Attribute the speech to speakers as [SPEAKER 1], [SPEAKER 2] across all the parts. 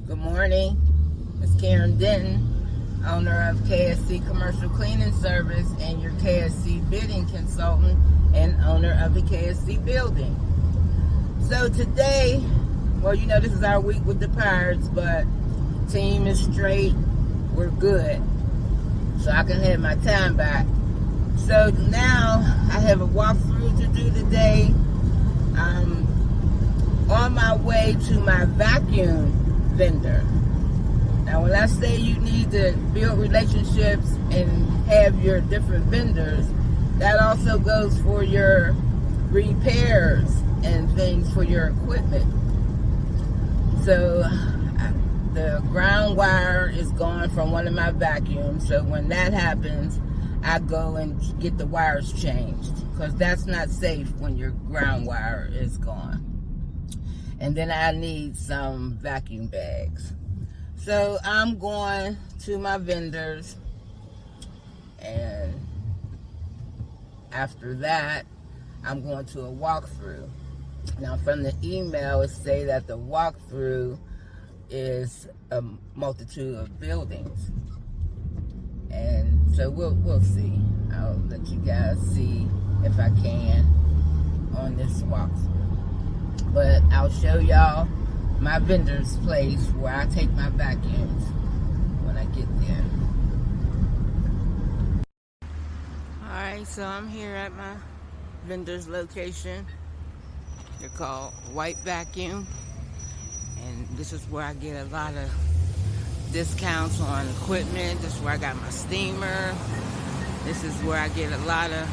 [SPEAKER 1] Good morning. It's Karen Denton, owner of KSC Commercial Cleaning Service and your KSC bidding consultant and owner of the KSC building. So today, well, you know this is our week with the Pirates, but team is straight. We're good. So I can have my time back. So now I have a walkthrough to do today. I'm on my way to my vacuum vendor. Now when I say you need to build relationships and have your different vendors, that also goes for your repairs and things for your equipment. So the ground wire is gone from one of my vacuums, so when that happens, I go and get the wires changed, because that's not safe when your ground wire is gone. And then I need some vacuum bags. So I'm going to my vendors, and after that, I'm going to a walkthrough. Now from the email, it say that the walkthrough is a multitude of buildings. And so we'll see. I'll let you guys see if I can on this walkthrough. But I'll show y'all my vendor's place where I take my vacuums when I get there. Alright, so I'm here at my vendor's location. They're called White Vacuum. And this is where I get a lot of discounts on equipment. This is where I got my steamer. This is where I get a lot of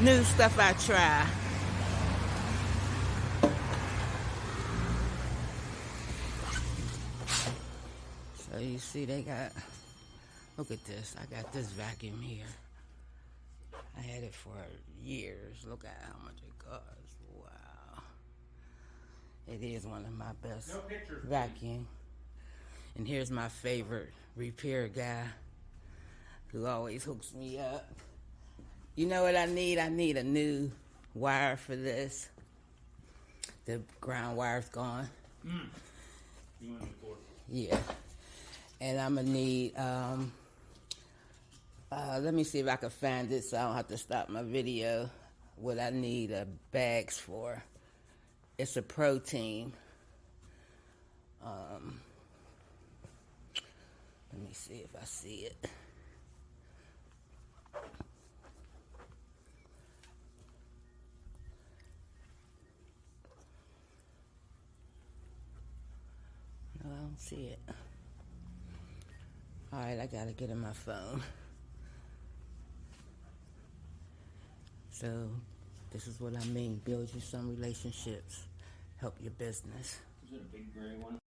[SPEAKER 1] new stuff I try. So you see they got, look at this, I got this vacuum here. I had it for years. Look at how much it costs. Wow. It is one of my best vacuum. And here's my favorite repair guy who always hooks me up. You know what I need? I need a new wire for this. The ground wire's gone. You want it for? Yeah. And I'm gonna need, let me see if I can find it so I don't have to stop my video. What I need bags for. It's a protein. Let me see if I see it. No, I don't see it. Alright, I gotta get in my phone. So, this is what I mean. Build you some relationships. Help your business. Is it a big gray one?